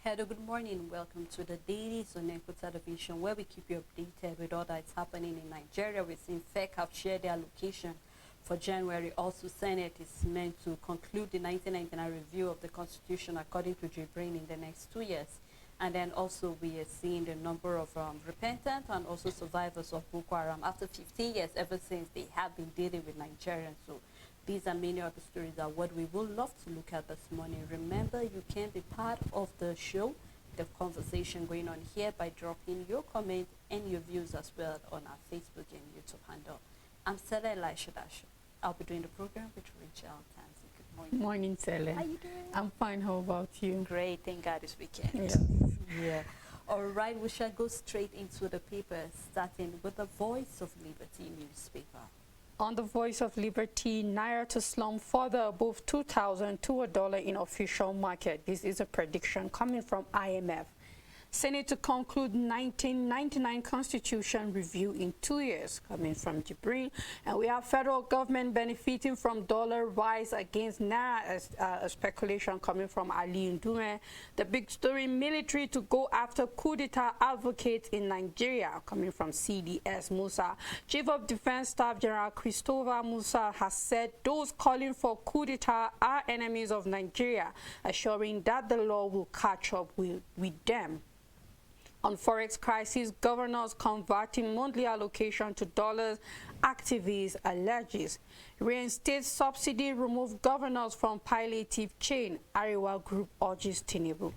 Hello, good morning. Welcome to the Dailies on Echo Television, where we keep you updated with all that's happening in Nigeria. We've seen FEC have shared their location for January. Also, Senate is meant to conclude the 1999 review of the Constitution according to Jibrin in the next 2 years. And then also we are seeing the number of repentant and also survivors of Boko Haram after 15 years, ever since they have been dealing with Nigerians. So these are many of the stories that what we would love to look at this morning. Remember, you can be part of the show, the conversation going on here by dropping your comment and your views as well on our Facebook and YouTube handle. I'm Stella Elisha Dasha. I'll be doing the program with Rachel Tansy. Good morning. Morning, Stella. How you doing? I'm fine. How about you? Great. Thank God it's weekend. Yes. Yeah. All right. We shall go straight into the papers, starting with the Voice of Liberty newspaper. On the Voice of Liberty, Naira to slump further above 2,000 to $1 in official market. This is a prediction coming from IMF. Senate to conclude 1999 Constitution review in 2 years, coming from Jibrin. And we have federal government benefiting from dollar rise against Naira, as speculation coming from Ali Ndume. The big story, military to go after coup d'etat advocates in Nigeria, coming from CDS Musa. Chief of Defense Staff General Christopher Musa has said those calling for coup d'etat are enemies of Nigeria, assuring that the law will catch up with them. On Forex crisis, governors converting monthly allocation to dollars, activists alleges. Reinstate subsidy, remove governors from palliative chain, Ariwa Group urges Tinubu.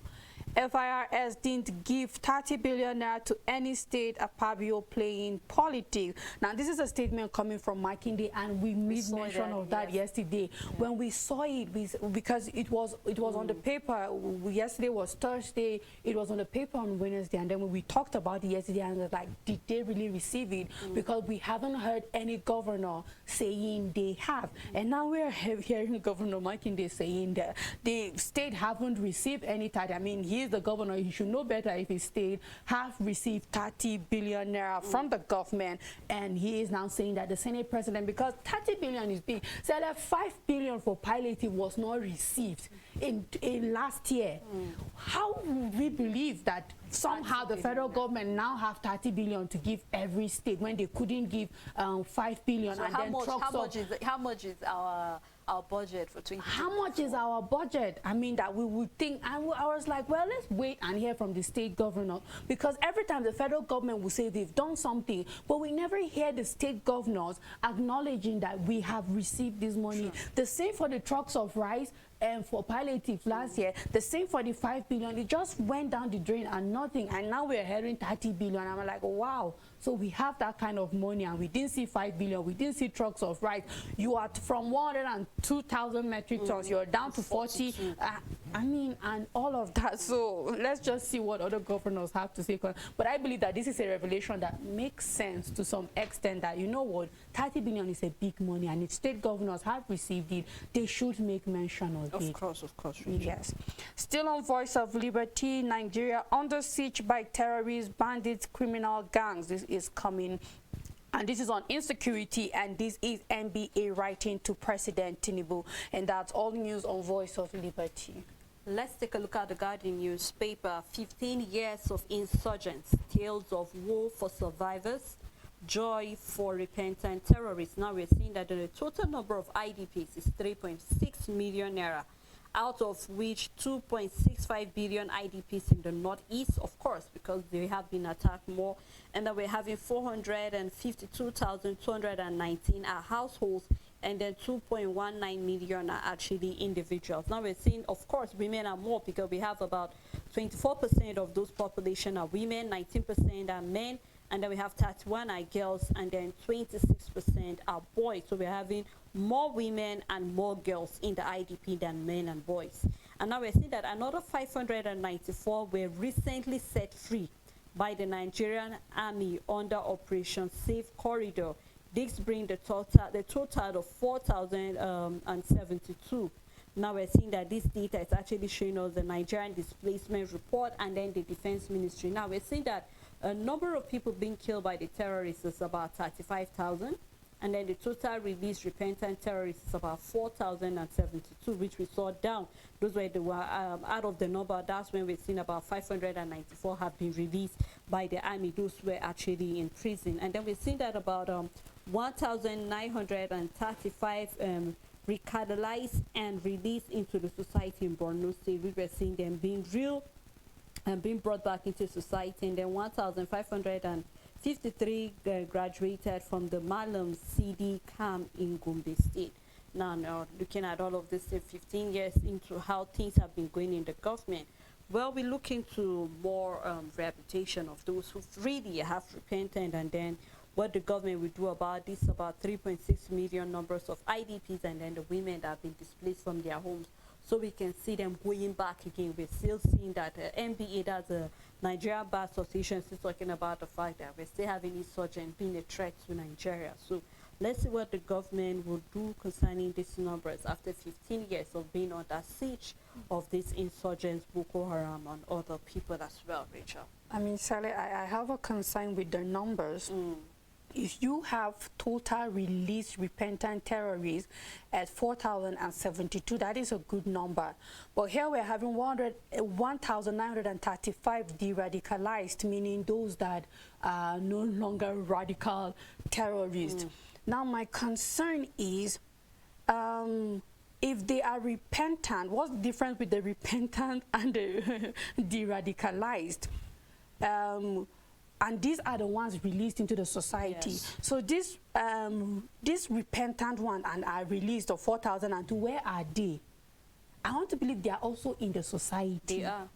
FIRS didn't give 30 billion naira to any state, Apabio playing politics. Now, this is a statement coming from Makinde, and we made mention of that yesterday. Yeah. When we saw it, because it was on the paper. Yesterday was Thursday. It was on the paper on Wednesday, and then when we talked about it yesterday, and it was like, did they really receive it? Because we haven't heard any governor saying they have. And now we're hearing Governor Makinde saying that the state haven't received any type. I mean, he is the governor. He should know better if his state have received 30 billion naira from the government, and he is now saying that the Senate president, because 30 billion is big, said that 5 billion for palliative was not received in last year. How would we believe that somehow the federal government now have 30 billion to give every state when they couldn't give 5 billion? So and how much is our budget for 2024? How much is our budget? I mean, that we would think, and I was like, well, let's wait and hear from the state governor, because every time the federal government will say they've done something, but we never hear the state governors acknowledging that we have received this money. Sure. The same for the trucks of rice and for palliative last year, the same for the 5 billion. It just went down the drain and nothing, and now we're hearing 30 billion. I'm like, wow. So we have that kind of money, and we didn't see 5 billion. We didn't see trucks of rice. You are from 102,000 metric tons. You're down to 40. I mean, and all of that. So let's just see what other governors have to say. But I believe that this is a revelation that makes sense to some extent, that, you know what, 30 billion is a big money, and if state governors have received it, they should make mention of it. Of course. Yes. Still on Voice of Liberty, Nigeria under siege by terrorists, bandits, criminal gangs. This is coming, and this is on insecurity, and this is NBA writing to President Tinubu, and that's all news on Voice of Liberty. Let's take a look at the Guardian newspaper. 15 years of insurgents, tales of woe for survivors, joy for repentant terrorists. Now we're seeing that the total number of IDPs is 3.6 million naira, out of which 2.65 billion IDPs in the northeast, of course, because they have been attacked more. And then we're having 452,219 are households, and then 2.19 million are actually individuals. Now we're seeing, of course, women are more, because we have about 24% of those population are women, 19% are men, and then we have 31 are girls, and then 26% are boys. So we're having more women and more girls in the IDP than men and boys. And now we're seeing that another 594 were recently set free by the Nigerian Army under Operation Safe Corridor. This brings the total of 4,072. Now we're seeing that this data is actually showing us the Nigerian displacement report and then the Defense Ministry. Now we're seeing that a number of people being killed by the terrorists is about 35,000. And then the total released repentant terrorists is about 4,072, which we saw down. Those were the out of the number. That's when we've seen about 594 have been released by the army. Those were actually in prison. And then we've seen that about 1,935 recapitalized and released into the society in Borno State. We were seeing them being real and being brought back into society. And then 1,553 graduated from the Malam CD camp in Gombe State. Now, looking at all of this 15 years into how things have been going in the government, well, we look into more rehabilitation of those who really have repented, and then what the government will do about this, about 3.6 million numbers of IDPs, and then the women that have been displaced from their homes, so we can see them going back again. We're still seeing that NBA, that's a Nigerian Bar Association, is talking about the fact that we're still having insurgents being a threat to Nigeria. So let's see what the government will do concerning these numbers after 15 years of being under siege of these insurgents, Boko Haram, and other people as well, Rachel. I mean, Sally, I have a concern with the numbers. If you have total released repentant terrorists at 4,072, that is a good number. But here we're having 1,935 de-radicalized, meaning those that are no longer radical terrorists. Now, my concern is, if they are repentant, what's the difference with the repentant and the de-radicalized? And these are the ones released into the society. Yes. So this repentant one and are released of 4,002, where are they? I want to believe they are also in the society. They are.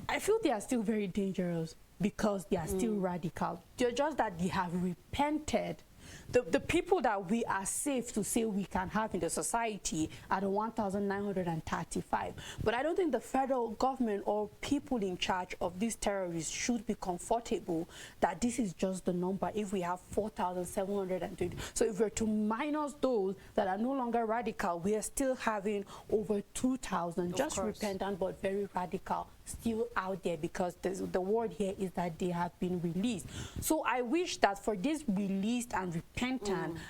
I feel they are still very dangerous because they are still radical. They're just that they have repented. The people that we are safe to say we can have in the society are the 1,935. But I don't think the federal government or people in charge of these terrorists should be comfortable that this is just the number if we have 4,720. So if we're to minus those that are no longer radical, we are still having over 2,000, just repentant but very radical, still out there, because the word here is that they have been released. So I wish that for this released and repentant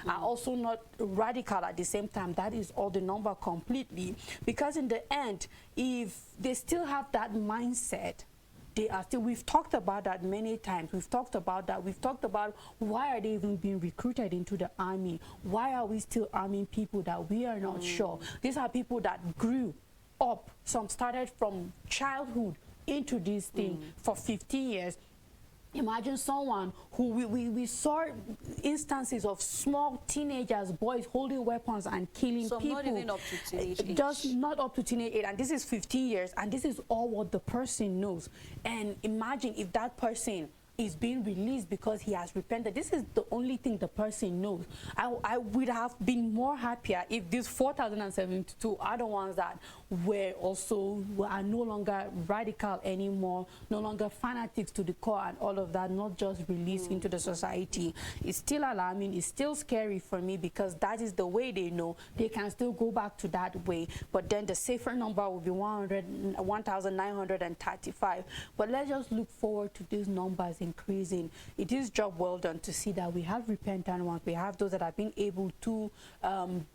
are also not radical at the same time. That is all the number completely, because in the end, if they still have that mindset, they are still, we've talked about that many times. We've talked about that. We've talked about why are they even being recruited into the army? Why are we still arming people that we are not sure? These are people that grew up. Some started from childhood into this thing for 15 years. Imagine someone who we saw instances of small teenagers, boys holding weapons and killing people. Not even up to teenage age. Just not up to teenage age. And this is 15 years. And this is all what the person knows. And imagine if that person is being released because he has repented. This is the only thing the person knows. I would have been more happier if these 4,072 are the ones that are no longer radical anymore, no longer fanatics to the core and all of that, not just released into the society. It's still alarming. It's still scary for me, because that is the way they know. They can still go back to that way. But then the safer number will be 1,935. But let's just look forward to these numbers increasing. It is job well done to see that we have repentant ones. We have those that have been able to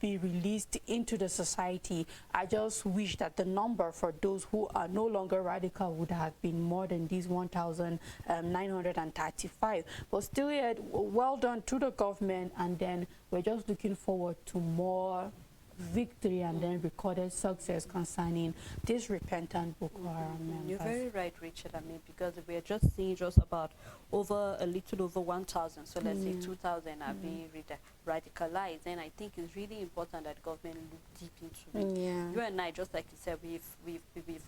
be released into the society. I just wish that the number for those who are no longer radical would have been more than these 1,935. But still yet, well done to the government, and then we're just looking forward to more victory and then recorded success concerning this repentant Boko Haram members. You're very right, Richard. I mean, because we're just seeing just about a little over 1,000, so let's say 2,000 are being radicalized, and I think it's really important that government look deep into it. You and I, just like you said, we've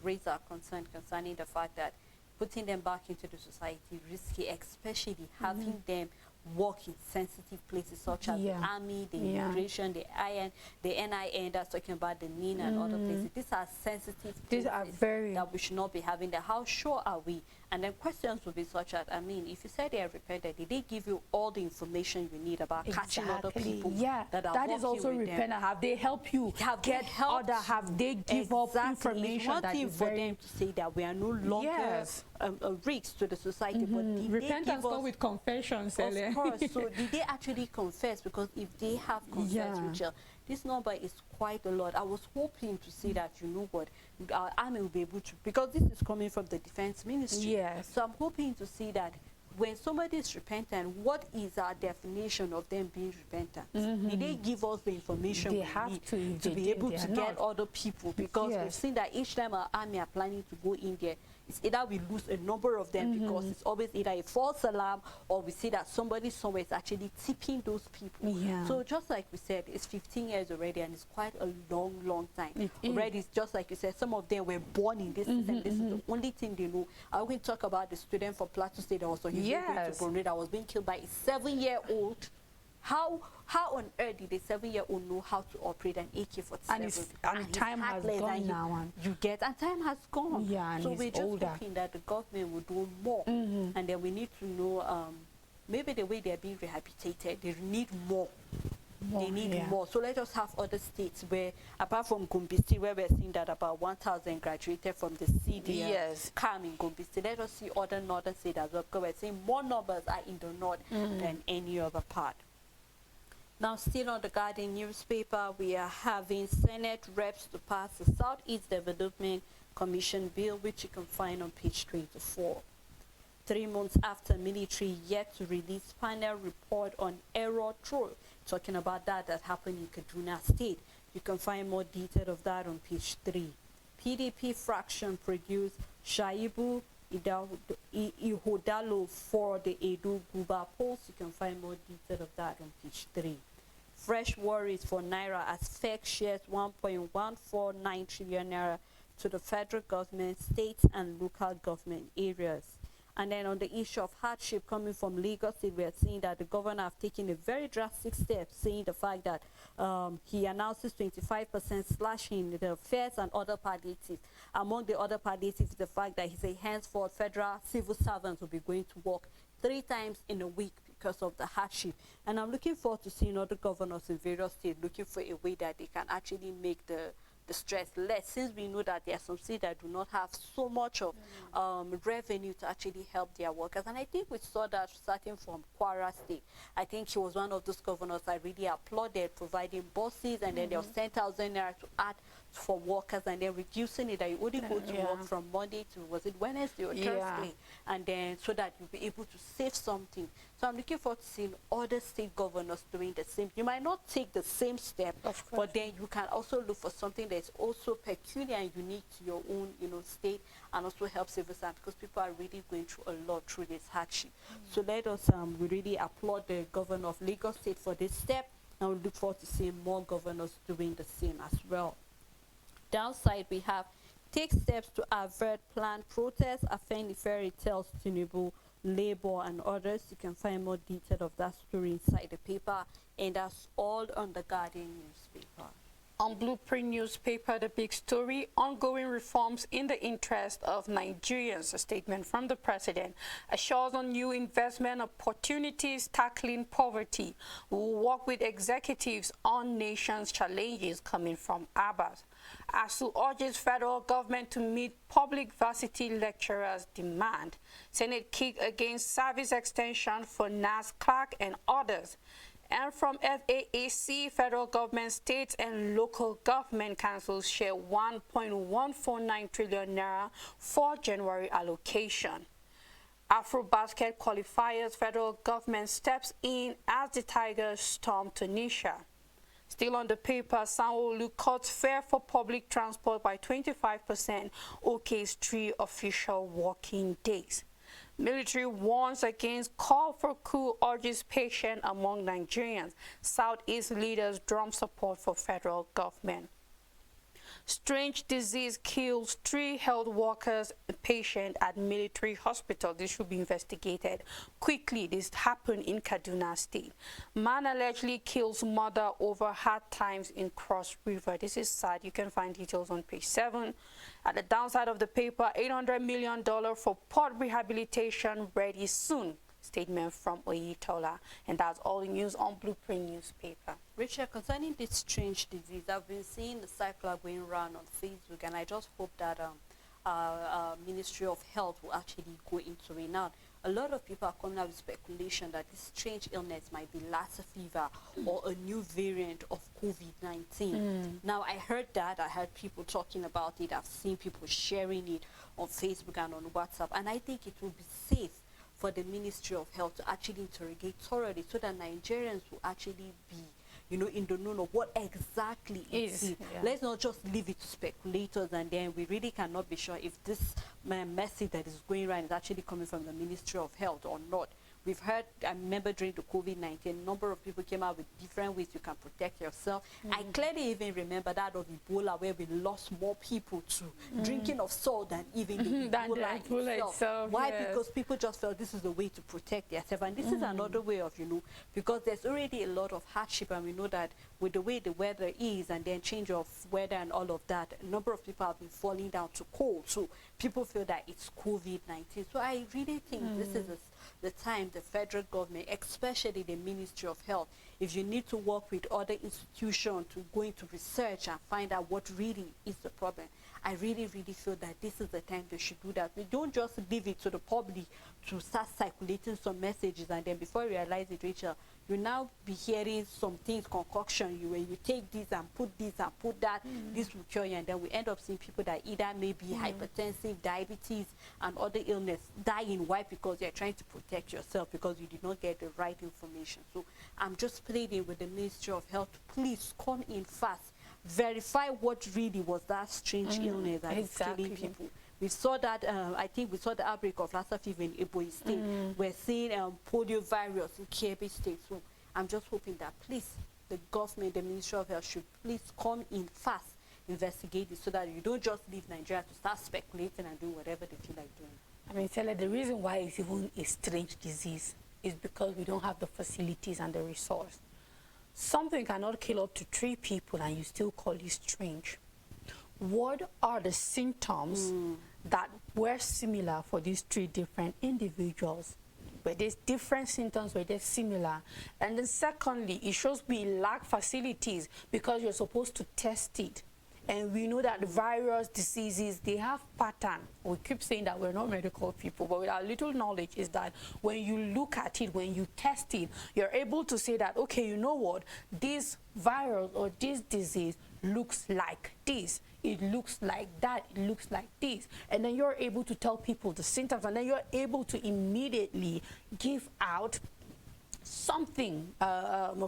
raised our concern concerning the fact that putting them back into the society risky, especially having them work in sensitive places such as the army, the immigration, the NIN, that's talking about the NIN and other places. These are sensitive places that we should not be having there. How sure are we? And then questions will be such as, I mean, if you say they are repentant, did they give you all the information you need about catching other people that is also repentant? Have they helped you have they give up information that is for them to say that we are no longer a risk to the society. But did repentance they give comes us, with confessions, of course, so did they actually confess? Because if they have confessed, Rachel, this number is quite a lot. I was hoping to see that, you know what, our army will be able to, because this is coming from the defense ministry. Yes. So I'm hoping to see that when somebody is repentant, what is our definition of them being repentant? Did they give us the information They we have need to. be able to get not. other people? Because we've seen that each time our army are planning to go in there, it's either we lose a number of them because it's always either a false alarm, or we see that somebody somewhere is actually tipping those people. Yeah. So just like we said, it's 15 years already, and it's quite a long time. It Already, it's just like you said, some of them were born in this system. This is the only thing they know. I'm going to talk about the student from Plateau State that was on his way going to Borno that was being killed by a 7-year-old. How on earth did a 7-year-old know how to operate an AK-47? And time has gone now. You get, and time has gone. Yeah, and so he's we're just older. hoping that the government will do more. And then we need to know, maybe the way they're being rehabilitated, they need more. They need more. So let us have other states where, apart from Gombe State, where we're seeing that about 1,000 graduated from the CD CAM in Gombe State, let us see other northern states as well, because we're seeing more numbers are in the north than any other part. Now, still on the Guardian newspaper, we are having Senate reps to pass the Southeast Development Commission bill, which you can find on page 24. 3 months after military yet to release final report on error throw, talking about that happened in Kaduna State. You can find more detail of that on page 3. PDP fraction produced Shaibu Ihodalo for the Edo Guba polls. You can find more detail of that on page 3. Fresh worries for Naira as FEC shares 1.149 trillion Naira to the federal government, states and local government areas. And then on the issue of hardship coming from Lagos State, we are seeing that the governor have taken a very drastic step, saying the fact that he announces 25% slashing the fares and other palliatives. Among the other palliatives, the fact that he says henceforth federal civil servants will be going to work 3 times in a week because of the hardship. And I'm looking forward to seeing other governors in various states looking for a way that they can actually make the stress less, since we know that there are some states that do not have so much of revenue to actually help their workers. And I think we saw that starting from Kwara State. I think he was one of those governors I really applauded, providing buses, and then there was 10,000 naira to add for workers, and then reducing it that you only go to work from Monday to, was it Wednesday or Thursday, and then so that you'll be able to save something. So I'm looking forward to seeing other state governors doing the same. You might not take the same step, but then you can also look for something that's also peculiar and unique to your own, state, and also help civil servants, because people are really going through a lot through this hardship. So let us we really applaud the governor of Lagos State for this step, and we look forward to seeing more governors doing the same as well. Downside, we have take steps to avert planned protests. Afenifere tells Tinubu, Labour and others. You can find more detail of that story inside the paper, and that's all on the Guardian newspaper. On Blueprint newspaper, the big story, ongoing reforms in the interest of Nigerians. A statement from the president assures on new investment opportunities tackling poverty. We will work with executives on nation's challenges coming from Abbas. ASU urges federal government to meet public varsity lecturers' demand. Senate kick against service extension for NAS Clark and others. And from FAAC, federal government, states and local government councils share 1.149 trillion naira for January allocation. Afrobasket qualifiers, federal government steps in as the Tigers storm Tunisia. Still on the paper, Sanwo-Olu cuts fare for public transport by 25%, OK's 3 official working days. Military warns against call for coup, urges patience among Nigerians. Southeast leaders drum support for federal government. Strange disease kills 3 health workers and patient at military hospital. This should be investigated quickly. This happened in Kaduna State. Man allegedly kills mother over hard times in Cross River. This is sad. You can find details on page 7. At the downside of the paper, $800 million for port rehabilitation ready soon. Statement from Oyetola. And that's all the news on Blueprint newspaper. Richard, concerning this strange disease, I've been seeing the cycle going around on Facebook, and I just hope that Ministry of Health will actually go into it. Now, a lot of people are coming out with speculation that this strange illness might be Lassa fever or a new variant of COVID-19. Now, I heard that. I heard people talking about it. I've seen people sharing it on Facebook and on WhatsApp. And I think it will be safe for the Ministry of Health to actually interrogate thoroughly so that Nigerians will actually be, you know, in the know of what exactly it is. Yeah. Let's not just leave it to speculators, and then we really cannot be sure if this message that is going around is actually coming from the Ministry of Health or not. We've heard, I remember during the COVID-19, a number of people came out with different ways you can protect yourself. I clearly even remember that of Ebola, where we lost more people to drinking of salt than even the Ebola itself. Why? Yes. Because people just felt this is the way to protect themselves. And this is another way of, you know, because there's already a lot of hardship, and we know that with the way the weather is and then change of weather and all of that, a number of people have been falling down to cold. So people feel that it's COVID-19. So I really think this is the time the federal government, especially the Ministry of Health, if you need to work with other institutions to go into research and find out what really is the problem, I really feel that this is the time they should do that. We don't just leave it to the public to start circulating some messages, and then before you realize it, Rachel, you now be hearing some things, concoction, where you take this and put that, this will cure you, and then we end up seeing people that either maybe hypertensive, diabetes, and other illness dying. Why? Because you're trying to protect yourself because you did not get the right information. So I'm just pleading with the Ministry of Health, please come in fast, verify what really was that strange illness that is killing people. We saw that, I think we saw the outbreak of Lassa fever in Ebonyi State. We're seeing polio virus in Kebbi State. So I'm just hoping that please, the government, the Ministry of Health should please come in fast, investigate it so that you don't just leave Nigeria to start speculating and do whatever they feel like doing. I mean, Stella, the reason why it's even a strange disease is because we don't have the facilities and the resource. Something cannot kill up to 3 people and you still call it strange. What are the symptoms that were similar for these 3 different individuals? Were these different symptoms, were they similar? And then secondly, it shows we lack facilities because you're supposed to test it. And we know that virus diseases, they have pattern. We keep saying that we're not medical people, but with our little knowledge is that when you look at it, when you test it, you're able to say that, okay, you know what, this virus or this disease looks like this, it looks like that, it looks like this. And then you're able to tell people the symptoms, and then you're able to immediately give out something,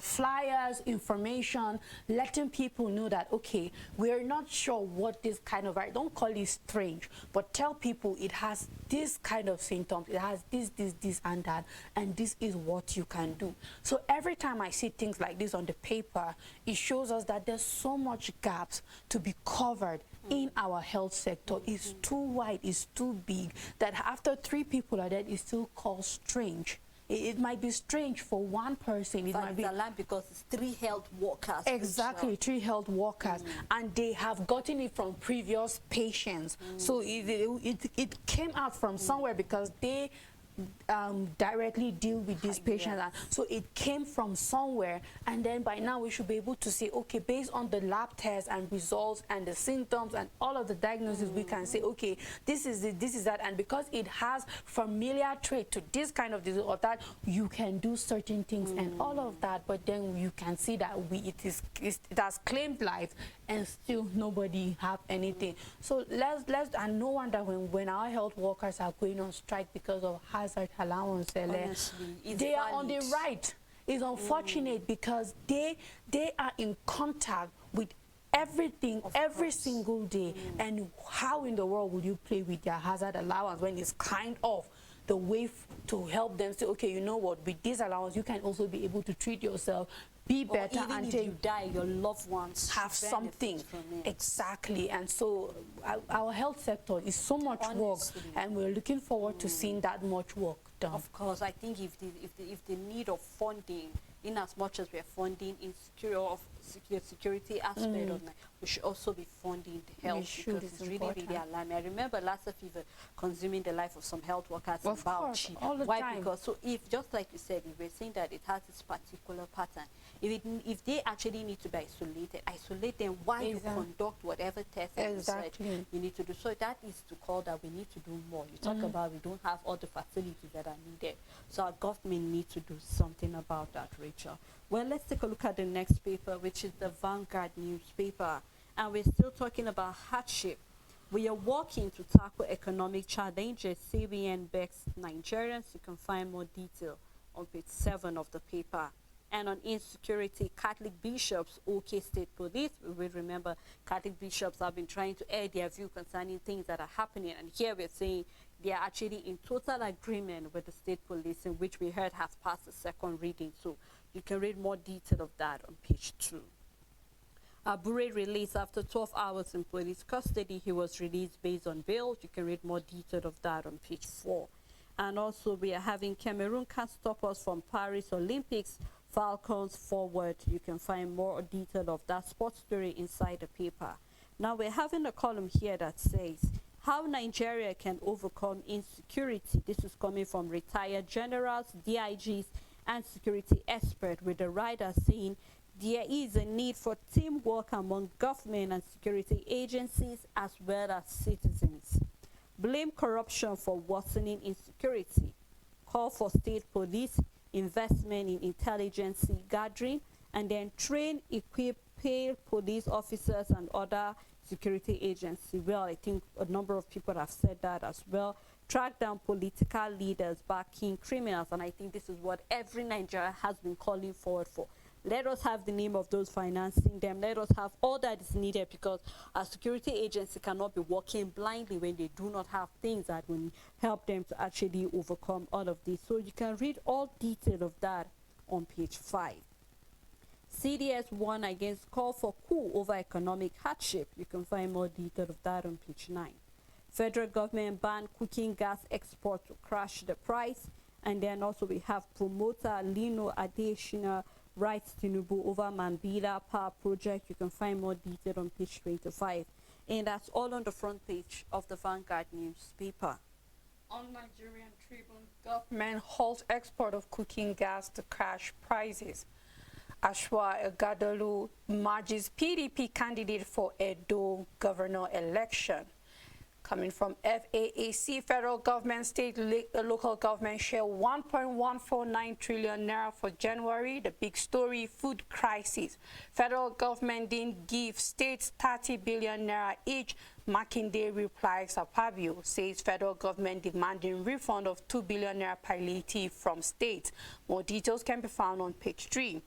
flyers, information, letting people know that, okay, we're not sure what this kind of, don't call it strange, but tell people it has this kind of symptoms, it has this and that, and this is what you can do. So every time I see things like this on the paper, it shows us that there's so much gaps to be covered in our health sector. It's too wide, it's too big, that after 3 people are dead, it's still called strange. It might be strange for one person. It might be alarm because it's 3 health workers. Exactly, 3 health workers, and they have gotten it from previous patients. So it came out from somewhere because they directly deal with these patients. Yes. So it came from somewhere, and then by now we should be able to say, okay, based on the lab tests and results and the symptoms and all of the diagnoses, we can say, okay, this is it, this is that, and because it has familiar trait to this kind of disease or that, you can do certain things and all of that. But then you can see that it has claimed life, and still nobody have anything. So let's and no wonder when our health workers are going on strike because of hazard allowance, Honestly, they are on the right. It's unfortunate because they are in contact with everything every single day. And how in the world would you play with their hazard allowance when it's kind of the way to help them say, okay, you know what, with this allowance you can also be able to treat yourself, be better, even and if you die, your loved ones have something. from it. Exactly. And so our health sector is so much work, and we're looking forward to seeing that much work done. Of course, I think if the need of funding, in as much as we're funding insecure of the security aspect of it, we should also be funding the health because it's really, really alarming. I remember Lassa fever consuming the life of some health workers in Bauchi. All the Why? time. Because so if, just like you said, if we're saying that it has this particular pattern, if they actually need to be isolated, isolate them while you conduct whatever test and research you need to do. So that is to call that we need to do more. You talk about we don't have all the facilities that are needed. So our government needs to do something about that, Rachel. Well, let's take a look at the next paper, which is the Vanguard newspaper. And we're still talking about hardship. We are working to tackle economic challenges, CBN begs Nigerians. You can find more detail on page 7 of the paper. And on insecurity, Catholic bishops, OK State Police. We will remember Catholic bishops have been trying to air their view concerning things that are happening. And here we're saying they are actually in total agreement with the state police, in which we heard has passed the second reading. So you can read more detail of that on page 2. Abure released after 12 hours in police custody. He was released based on bail. You can read more detail of that on page 4. And also we are having Cameroon can't stop us from Paris Olympics. Falcons forward. You can find more detail of that sports story inside the paper. Now we're having a column here that says how Nigeria can overcome insecurity. This is coming from retired generals, DIGs, and security experts, with the writer saying there is a need for teamwork among government and security agencies as well as citizens. Blame corruption for worsening insecurity. Call for state police investment in intelligence gathering, and then train, equip, pay police officers and other security agencies. Well, I think a number of people have said that as well. Track down political leaders backing criminals, and I think this is what every Nigerian has been calling forward for. Let us have the name of those financing them. Let us have all that is needed, because a security agency cannot be working blindly when they do not have things that will help them to actually overcome all of this. So you can read all detail of that on page 5. CDS won against call for coup over economic hardship. You can find more detail of that on page 9. Federal government banned cooking gas export to crash the price. And then also we have promoter Lino Adeshina writes Tinubu over Mambila Power Project. You can find more detail on page 25. And that's all on the front page of the Vanguard newspaper. On Nigerian Tribune, government halts export of cooking gas to crash prices. Ashwa Gadalu merges PDP candidate for Edo governor election. Coming from FAAC, federal government, state, local government share 1.149 trillion naira for January. The big story, food crisis. Federal government didn't give states 30 billion naira each. Makinde replies, Apabio says federal government demanding refund of 2 billion naira palliative from states. More details can be found on page 3.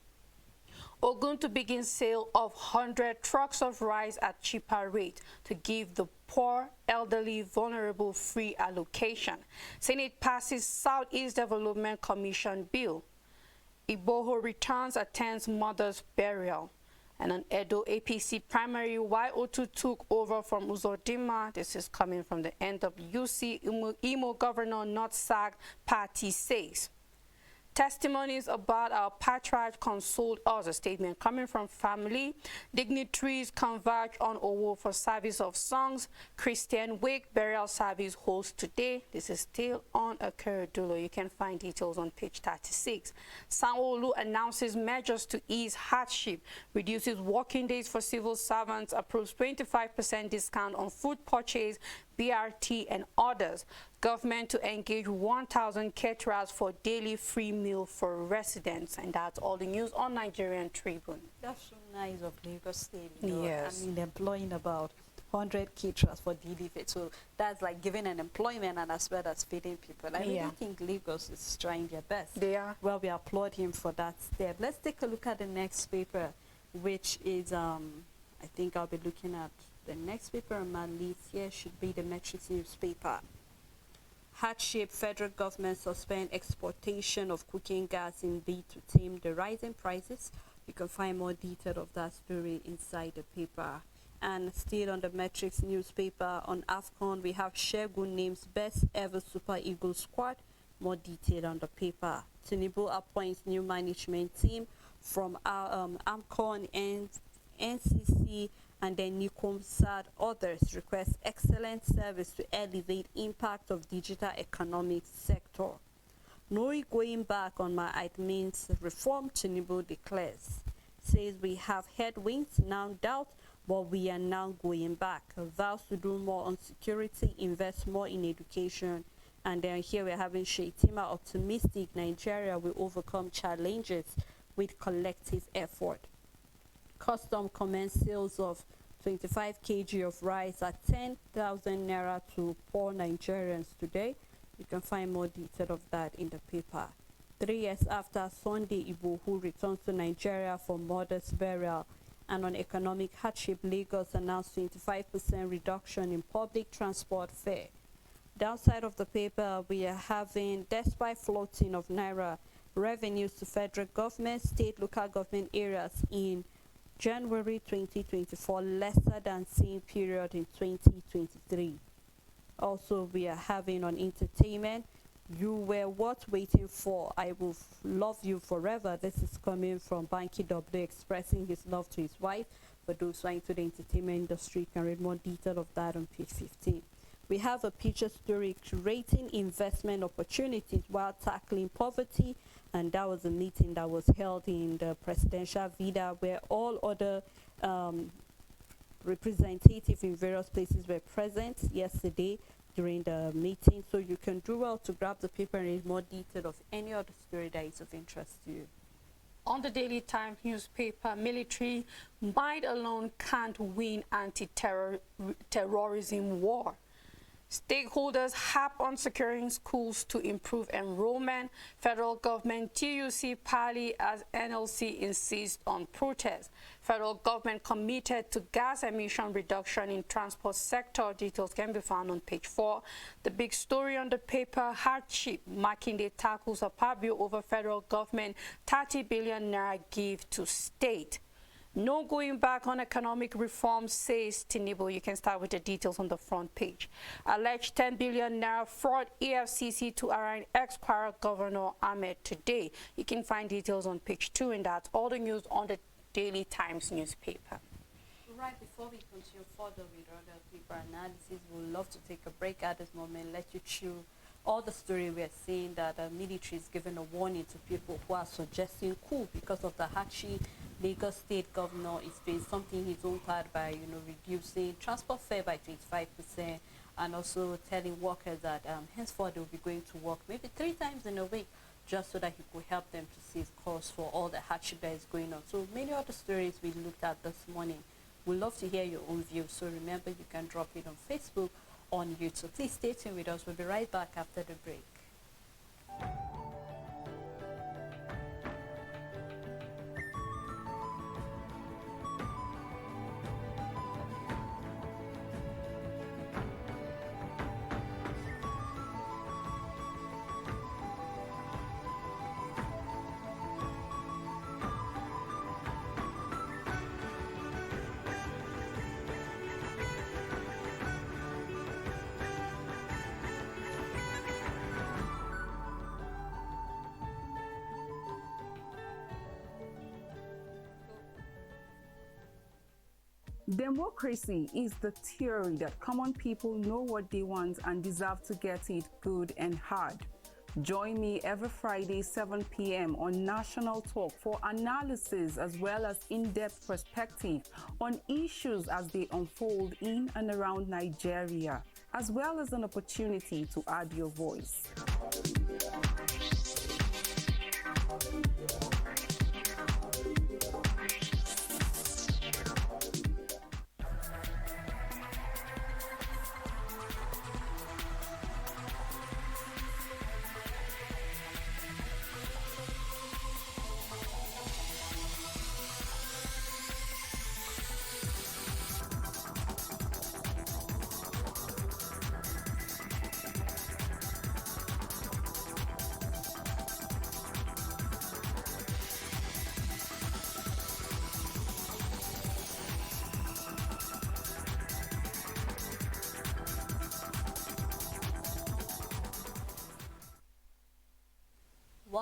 Ogun to begin sale of 100 trucks of rice at cheaper rate to give the poor, elderly, vulnerable free allocation. Senate passes Southeast Development Commission bill. Igboho returns, attends mother's burial. And an Edo APC primary, Y02 took over from Uzodinma. This is coming from the NWC. Imo governor not sacked, party says. Testimonies about our patriarch consoled us. A statement coming from family. Dignitaries converge on Owo for service of songs. Christian wake burial service holds today. This is still on Akeredolo. You can find details on page 36. Sanwo-Olu announces measures to ease hardship, reduces working days for civil servants, approves 25% discount on food purchase, BRT and others. Government to engage 1,000 caterers for daily free meal for residents. And that's all the news on Nigerian Tribune. That's so nice of Lagos State. You know? Yes. I mean, employing about 100 caterers for daily feed. So that's like giving an employment and as well as feeding people. I really think Lagos is trying their best. They are. Well, we applaud him for that step. Let's take a look at the next paper, which is, I think I'll be looking at the next paper on my list here should be the Metrics newspaper. Hardship, federal government suspend exportation of cooking gas in bid to tame the rising prices. You can find more detail of that story inside the paper. And still on the Metrics newspaper, on AFCON, we have Shegun names best ever Super Eagles squad. More detail on the paper. Tinubu appoints new management team from our AMCON and NCC, and then NICOMSAT. Others request excellent service to elevate impact of digital economic sector. No going back on my admin's reform, Tinubu declares. Says we have headwinds, now doubt, but we are now going back. Vows to do more on security, invest more in education. And then here we're having Sheitima optimistic Nigeria will overcome challenges with collective effort. Custom commence sales of 25 kg of rice at 10,000 naira to poor Nigerians today. You can find more detail of that in the paper. 3 years after Sunday Igbo, who returns to Nigeria for modest burial, and on economic hardship, Lagos announced 25% reduction in public transport fare. Downside of the paper, we are having, despite floating of Naira, revenues to federal government, state, local government areas in January 2024 lesser than same period in 2023. Also, we are having on entertainment, you were worth waiting for, I will love you forever. This is coming from Banky W expressing his love to his wife. For those who are into the entertainment industry, you can read more detail of that on page 15. We have a picture story creating investment opportunities while tackling poverty, and that was a meeting that was held in the presidential villa where all other representatives in various places were present yesterday during the meeting. So you can do well to grab the paper and read more detail of any other story that is of interest to you. On the Daily Times newspaper, military might alone can't win anti-terrorism war. Stakeholders harp on securing schools to improve enrollment. Federal government TUC parley as NLC insists on protest. Federal government committed to gas emission reduction in transport sector. Details can be found on page 4. The big story on the paper, hardship. Makinde tackles a Pabio over federal government 30 billion naira give to state. No going back on economic reform, says Tinubu. You can start with the details on the front page. Alleged 10 billion naira fraud EFCC to arraign ex-Kwara Governor Ahmed today. You can find details on page 2, and that's all the news on the Daily Times newspaper. Right, before we continue further with other paper analysis, we would love to take a break at this moment, let you chew all the story we are seeing that the military is giving a warning to people who are suggesting coup because of the hardship. Lagos State Governor is doing something his own part by, reducing transport fare by 25% and also telling workers that henceforth they will be going to work maybe 3 times in a week just so that he could help them to save costs for all the hardship that is going on. So many other stories we looked at this morning. We'd love to hear your own views. So remember, you can drop it on Facebook, on YouTube. Please stay tuned with us. We'll be right back after the break. Democracy is the theory that common people know what they want and deserve to get it good and hard. Join me every Friday, 7 p.m. on National Talk for analysis as well as in-depth perspective on issues as they unfold in and around Nigeria, as well as an opportunity to add your voice.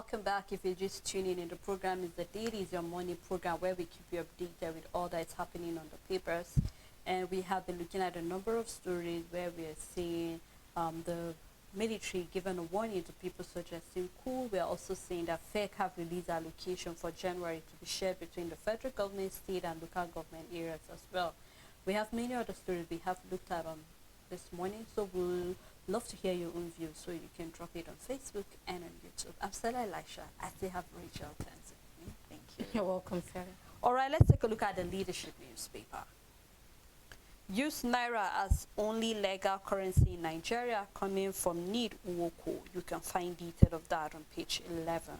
welcome back. If you're just tuning in, the program is The Dailies, your morning program where we keep you updated with all that's happening on the papers. And we have been looking at a number of stories where we are seeing the military giving a warning to people suggesting coup. We are also seeing that FEC have released allocation for January to be shared between the federal government, state and local government areas as well. We have many other stories we have looked at on this morning, so we'll love to hear your own views, so you can drop it on Facebook and on YouTube. I'm Stella Elisha. I still have Rachel Tanzi. Thank you. You're welcome, Sarah. All right, let's take a look at the leadership newspaper. Use Naira as only legal currency in Nigeria, coming from Need Nwoko. You can find detail of that on page 11.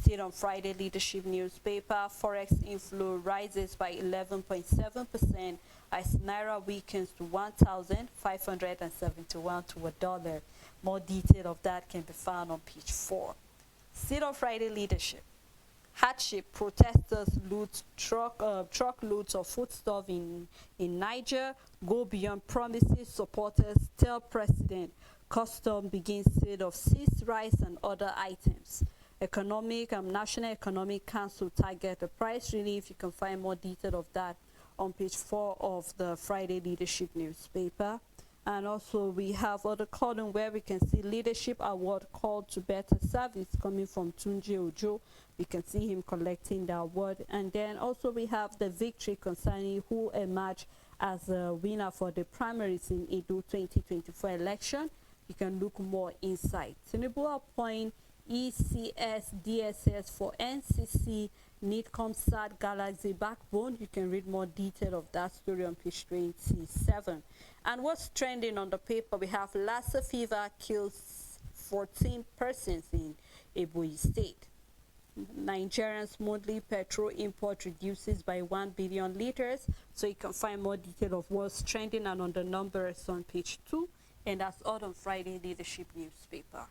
Still on Friday leadership newspaper, Forex inflow rises by 11.7% as Naira weakens to 1,571 to $1. More detail of that can be found on page 4. Still on Friday leadership. Hardship protesters loot truckloads of foodstuff in Niger. Go beyond promises. Supporters tell president custom begins sale of seized rice and other items. National Economic Council target the price relief. You can find more detail of that on page 4 of the Friday leadership newspaper. And also we have other column where we can see leadership award called to better service coming from Tunji Ojo. We can see him collecting the award. And then also we have the victory concerning who emerged as a winner for the primaries in Edo 2024 election. You can look more inside. Tinubu appoint ECS DSS for NCC NITCOM SAT Galaxy backbone. You can read more detail of that story on page 27. And what's trending on the paper, we have Lassa fever kills 14 persons in Ebonyi State. Nigerians monthly petrol import reduces by 1 billion liters. So you can find more detail of what's trending and on the numbers on page 2. And that's all on Friday leadership newspaper.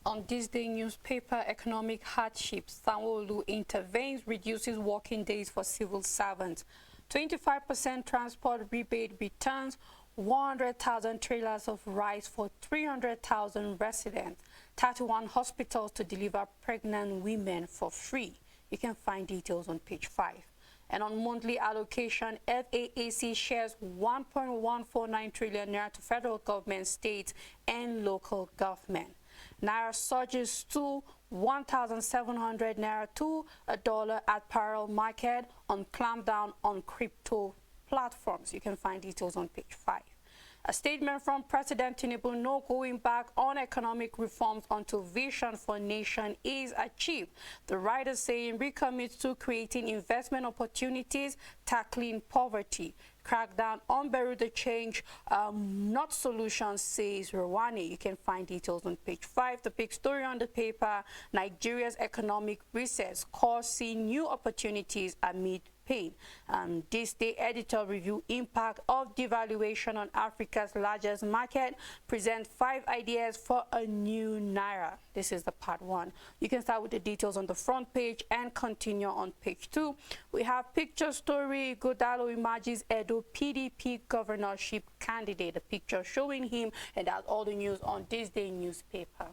On this day newspaper, economic hardships, Sanwo-Olu intervenes, reduces working days for civil servants. 25% transport rebate returns 100,000 trailers of rice for 300,000 residents. 31 hospitals to deliver pregnant women for free. You can find details on page 5. And on monthly allocation, FAAC shares 1.149 trillion naira to federal government, states, and local government. Naira surges to 1,700 naira to $1 at parallel market on clampdown on crypto platforms. You can find details on page 5. A statement from President Tinubu, no going back on economic reforms until vision for nation is achieved. The writer saying recommits to creating investment opportunities, tackling poverty. Crackdown on Beruda change, not solutions, says Rwani. You can find details on page 5. The big story on the paper, Nigeria's economic recess causing new opportunities amid pain. This day editor review impact of devaluation on Africa's largest market, present 5 ideas for a new Naira. This is the part 1. You can start with the details on the front page and continue on page 2. We have picture story, Godalo emerges Edo PDP governorship candidate. A picture showing him, and that's all the news on this day newspaper.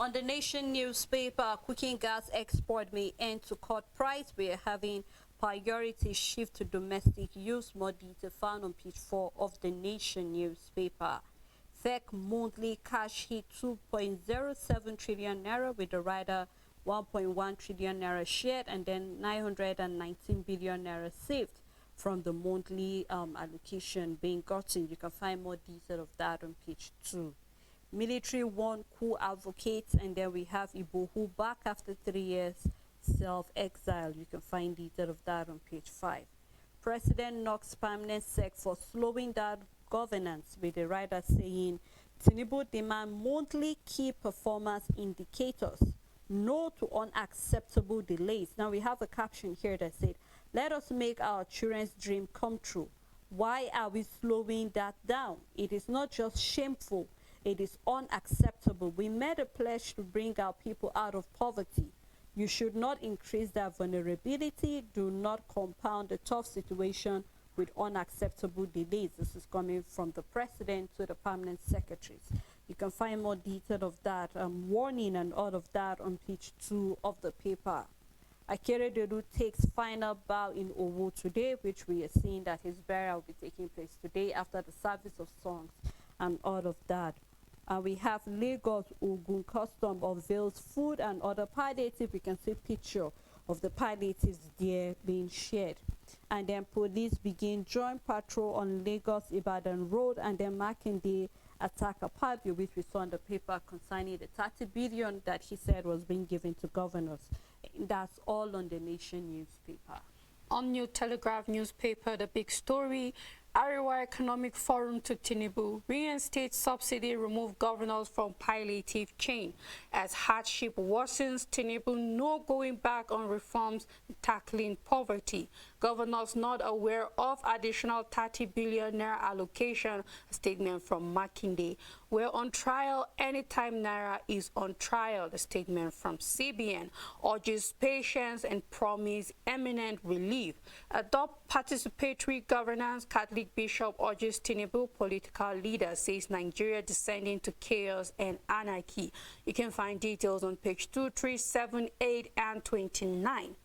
On the Nation newspaper, cooking gas export may end to cut price. We are having priority shift to domestic use. More detail found on page 4 of the Nation newspaper. FEC monthly cash hit 2.07 trillion naira with the rider 1.1 trillion naira shared and then 919 billion naira saved from the monthly allocation being gotten. You can find more detail of that on page 2. Military one coup advocates, and then we have Ibohu back after 3 years self-exile. You can find detail of that on page 5. President knocks permanent sec for slowing down governance, with the writer saying Tinubu demand monthly key performance indicators, no to unacceptable delays. Now we have a caption here that said, let us make our children's dream come true. Why are we slowing that down? It is not just shameful, it is unacceptable. We made a pledge to bring our people out of poverty. You should not increase their vulnerability. Do not compound the tough situation with unacceptable delays. This is coming from the president to the permanent secretaries. You can find more detail of that, warning and all of that on page 2 of the paper. Akeredolu takes final bow in Owo today, which we are seeing that his burial will be taking place today after the service of songs and all of that. We have Lagos Ogun Custom unveils food and other palliative. We can see picture of the palliatives there being shared. And then police begin joint patrol on Lagos Ibadan Road, and then Makinde attack Akpabio, which we saw in the paper concerning the 30 billion that he said was being given to governors. That's all on the Nation newspaper. On New Telegraph newspaper, the big story, Ariwa Economic Forum to Tinubu, reinstate subsidy, remove governors from palliative chain. As hardship worsens, Tinubu no going back on reforms tackling poverty. Governors not aware of additional 30 billion naira allocation, a statement from Makinde. We're on trial anytime naira is on trial, the statement from CBN. Urges patience and promise eminent relief. Adopt participatory governance, Catholic Bishop urges Tinubu political leader, says Nigeria descending to chaos and anarchy. You can find details on page 2, 3, 7, 8, and 29.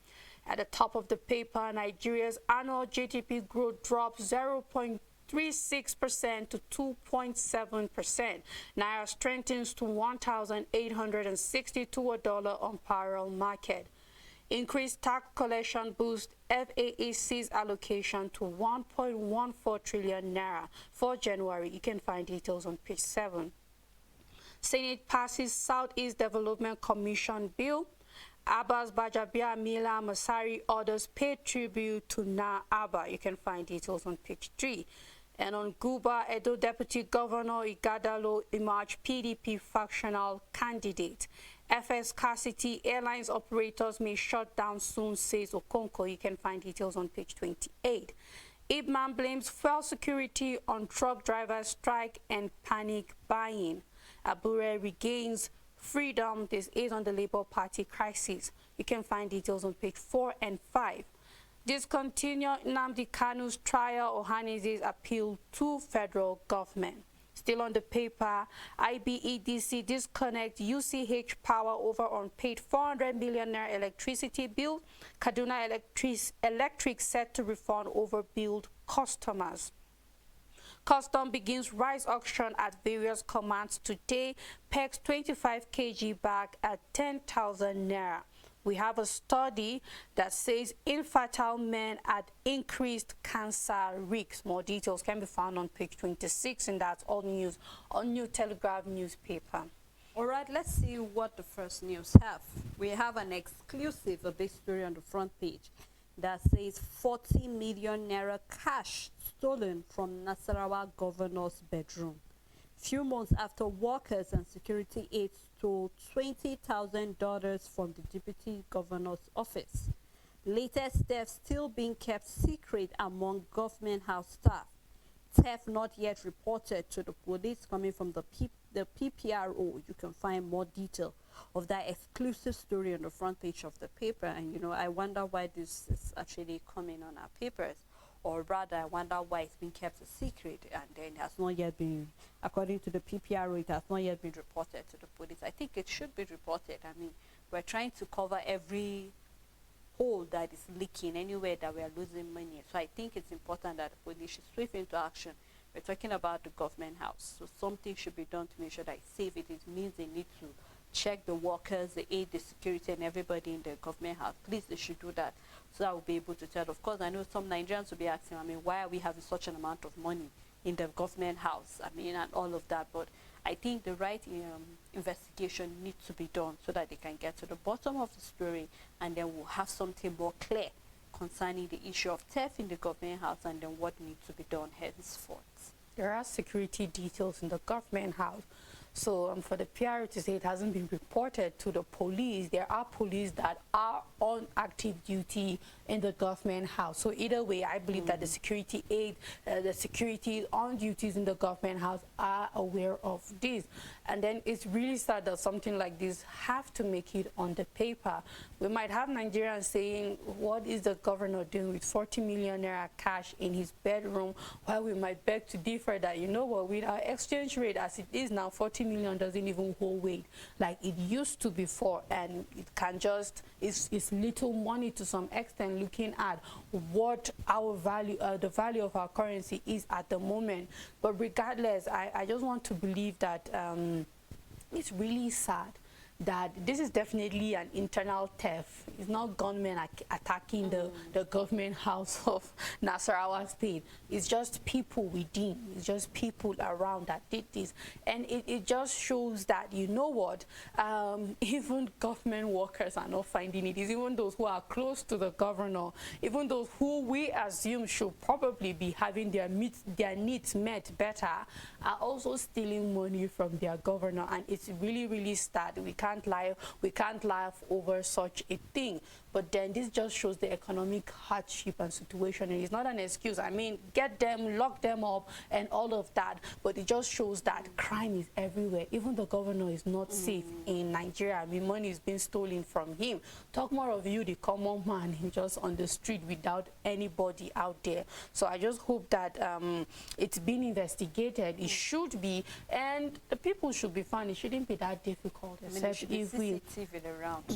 At the top of the paper, Nigeria's annual GDP growth dropped 0.36% to 2.7%. Naira strengthens to 1,862 a dollar on parallel market. Increased tax collection boosts FAAC's allocation to 1.14 trillion naira for January. You can find details on page 7. Senate passes Southeast Development Commission bill. Abbas Bajabia Mila Masari orders pay tribute to Na Abba. You can find details on page 3. And on Guba, Edo Deputy Governor Igadalo emerged PDP factional candidate. FS scarcity, airlines operators may shut down soon, says Okonko. You can find details on page 28. Ibman blames fuel security on truck drivers' strike and panic buying. Abure regains freedom. This is on the Labour Party crisis. You can find details on page 4 and 5. Discontinue Nnamdi Kanu's trial, Ohanese's appeal to federal government. Still on the paper, IBEDC disconnect UCH power over unpaid 400 million naira electricity bill. Kaduna Electric set to refund overbilled customers. Custom begins rice auction at various commands today. Pegs 25 kg bag at 10,000 naira. We have a study that says infertile men at increased cancer risks. More details can be found on page 26, and that's all news on New Telegraph newspaper. All right, let's see what the first news have. We have an exclusive, a big story on the front page that says 40 million naira cash stolen from Nasarawa governor's bedroom. Few months after workers and security aides stole $20,000 from the deputy governor's office. Latest theft still being kept secret among government house staff. Theft not yet reported to the police, coming from the PPRO. You can find more detail of that exclusive story on the front page of the paper. And you know, I wonder why this is actually coming on our papers, or rather I wonder why it's been kept a secret, and then it has not yet been, according to the PPRO, it has not yet been reported to the police. I think it should be reported. I mean, we're trying to cover every hole that is leaking, anywhere that we are losing money. So I think it's important that the police should sweep into action. We're talking about the government house, so something should be done to make sure that it's safe. It means they need to check the workers, the aid, the security, and everybody in the government house. Please, they should do that, so that we'll be able to tell. Of course, I know some Nigerians will be asking, I mean, why are we having such an amount of money in the government house? I mean, and all of that. But I think the right investigation needs to be done so that they can get to the bottom of the story, and then we'll have something more clear concerning the issue of theft in the government house, and then what needs to be done henceforth. There are security details in the government house. So for the PRO to say it hasn't been reported to the police, there are police that are on active duty in the government house. So either way, I believe that the security aid, the security on duties in the government house are aware of this. And then it's really sad that something like this have to make it on the paper. We might have Nigerians saying, what is the governor doing with 40 million naira cash in his bedroom? While we might beg to differ that, you know what, with our exchange rate as it is now, 40 million doesn't even hold weight like it used to before, and it can just, it's little money to some extent, looking at what our value, the value of our currency is at the moment. But regardless, I just want to believe that it's really sad that this is definitely an internal theft. It's not gunmen attacking the government house of Nasarawa State. It's just people within. It's just people around that did this. And it just shows that, you know what, even government workers are not finding it. It's even those who are close to the governor, even those who we assume should probably be having their needs met better, are also stealing money from their governor. And it's really, really sad. We can't laugh over such a thing. But then this just shows the economic hardship and situation. And it's not an excuse. I mean, get them, lock them up, and all of that. But it just shows that crime is everywhere. Even the governor is not safe in Nigeria. I mean, money is being stolen from him. Talk more of you, the common man, just on the street without anybody out there. So I just hope that it's been investigated. It should be, and the people should be found. It shouldn't be that difficult. Except if we,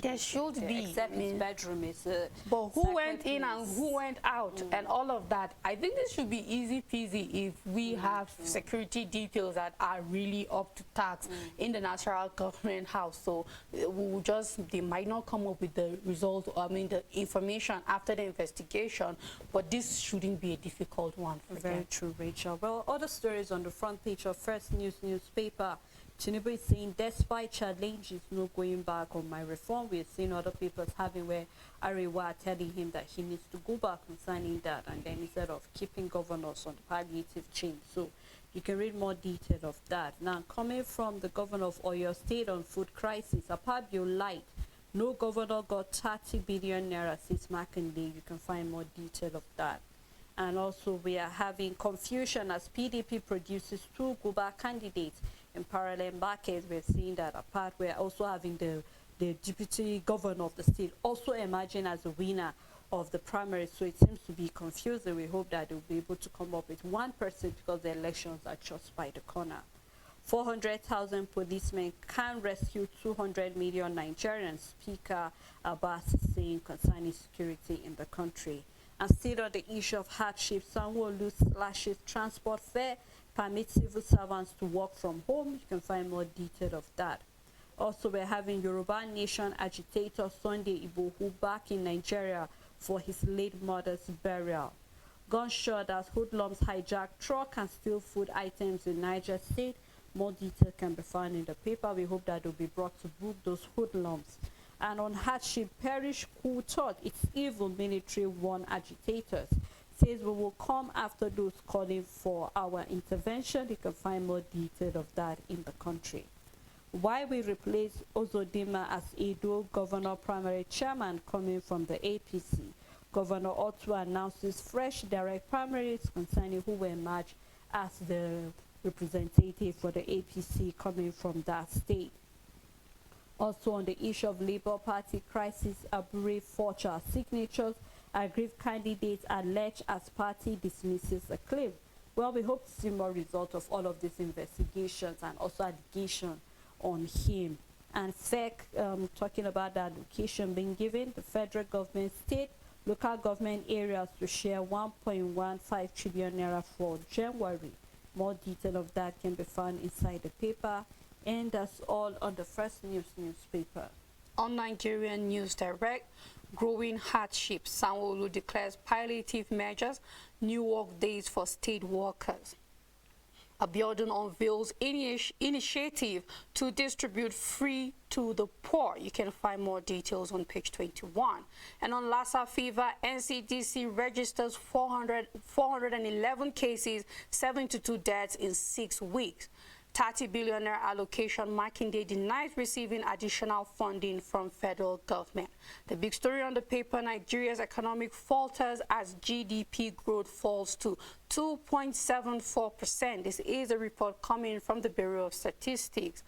there should be. Except his bedroom is. But who went in and who went out and all of that? I think this should be easy peasy if we have security details that are really up to tax in the national government house. So we'll just, they might not come up with the result, I mean the information after the investigation, but this shouldn't be a difficult one for them. Very true, Rachel. Well, other stories on the front page of First News newspaper. Tinubu is saying, despite challenges, no going back on my reform. We're seeing other papers having where Arewa are telling him that he needs to go back concerning that, and then instead of keeping governors on the palliative chain. So you can read more detail of that. Now, coming from the governor of Oyo State on food crisis, Apabio light, no governor got 30 billion naira since Makinde. You can find more detail of that. And also, we are having confusion as PDP produces 2 Guba candidates in parallel markets. We're seeing that apart. We're also having the deputy governor of the state also emerging as a winner of the primary. So it seems to be confusing. We hope that they'll be able to come up with one person because the elections are just by the corner. 400,000 policemen can rescue 200 million Nigerians, Speaker Abbas is saying concerning security in the country. And still on the issue of hardship, Sanwo-Olu slashes transport fare, permits civil servants to work from home. You can find more detail of that. Also, we're having Yoruba Nation agitator Sunday Igboho back in Nigeria for his late mother's burial. Gunshot as hoodlums hijack truck and steal food items in Niger State. More detail can be found in the paper. We hope that will be brought to book, those hoodlums. And on hardship, Parish who thought it's evil military warn agitators. Says we will come after those calling for our intervention. You can find more detail of that in the country. Why we replace Ozodima as Edo Governor Primary Chairman coming from the APC. Governor Otu announces fresh direct primaries concerning who will emerge as the representative for the APC coming from that state. Also on the issue of Labour Party crisis, Abure forged signatures. Aggrieved candidates alleged as party dismisses a claim. Well, we hope to see more results of all of these investigations and also allegation on him. And FEC, talking about the allocation being given, the federal government, state, local government areas to share 1.15 trillion naira for January. More detail of that can be found inside the paper. And that's all on the First News newspaper. On Nigerian News Direct, growing hardship, Sanwo-Olu declares palliative measures, new work days for state workers. Abiodun unveils initiative to distribute free to the poor. You can find more details on page 21. And on Lassa fever, NCDC registers 411 cases, 72 deaths in 6 weeks. 30 billion naira allocation, Makinde denies receiving additional funding from federal government. The big story on the paper, Nigeria's economic falters as GDP growth falls to 2.74%. This is a report coming from the Bureau of Statistics.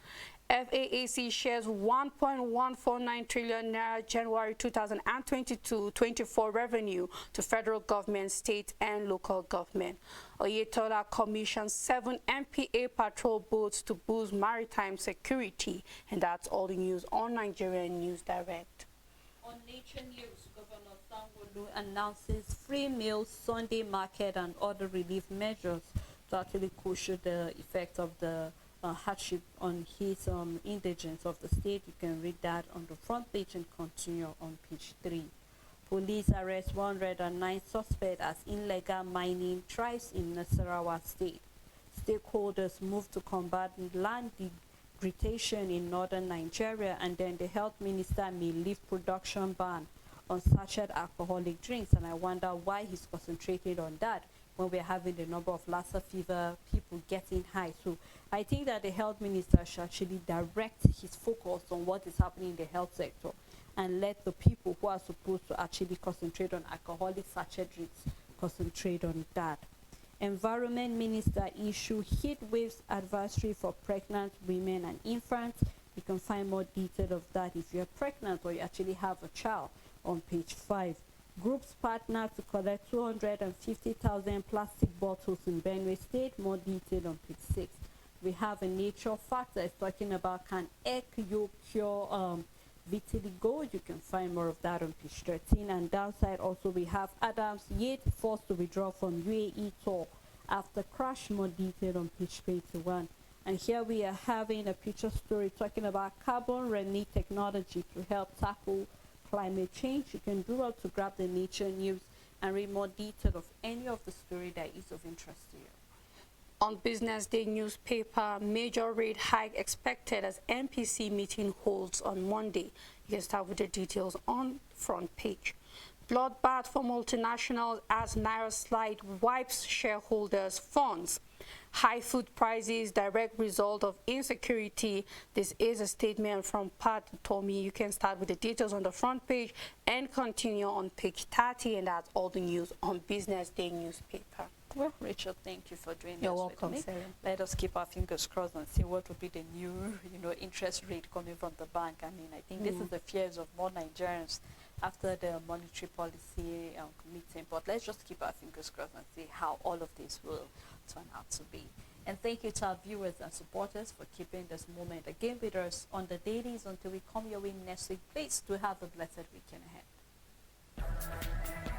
FAAC shares 1.149 trillion naira January 2022-24 revenue to federal government, state and local government. Oyetola commissions 7 MPA patrol boats to boost maritime security. And that's all the news on Nigerian News Direct. On Nature News, Governor Sanwo-Olu announces free meals, Sunday market and other relief measures to actually cushion the effect of the hardship on his indigents of the state. You can read that on the front page and continue on page 3. Police arrest 109 suspects as illegal mining thrives in Nasarawa state. Stakeholders move to combat land degradation in northern Nigeria, and then the health minister may lift production ban on sachet alcoholic drinks. And I wonder why he's concentrated on that when we're having the number of Lassa fever people getting high. So I think that the health minister should actually direct his focus on what is happening in the health sector and let the people who are supposed to actually concentrate on alcoholic sachet drinks concentrate on that. Environment minister issue heat waves advisory for pregnant women and infants. You can find more detail of that if you're pregnant or you actually have a child on page 5. Groups partner to collect 250,000 plastic bottles in Benue State. More detail on page 6. We have a nature factor. It's talking about can egg yolk cure vitiligo. You can find more of that on page 13. And downside also we have Adams Yates forced to withdraw from UAE tour after crash. More detail on page 21. And here we are having a picture story talking about carbon remedy technology to help tackle climate change. You can do well to grab the Nature News and read more detail of any of the story that is of interest to you. On Business Day newspaper, major rate hike expected as MPC meeting holds on Monday. You can start with the details on front page. Bloodbath for multinationals as Naira slide wipes shareholders' funds. High food prices, direct result of insecurity. This is a statement from Pat Tommy. You can start with the details on the front page and continue on page 30, and that's all the news on Business Day newspaper. Well, Rachel, thank you for doing You're this welcome, with me. Sarah. Let us keep our fingers crossed and see what will be the new, interest rate coming from the bank. I mean, I think this is the fears of more Nigerians after the monetary policy meeting. But let's just keep our fingers crossed and see how all of this will turn out to be. And thank you to our viewers and supporters for keeping this moment again with us on the Dailies until we come your way next week. Please do have a blessed weekend ahead.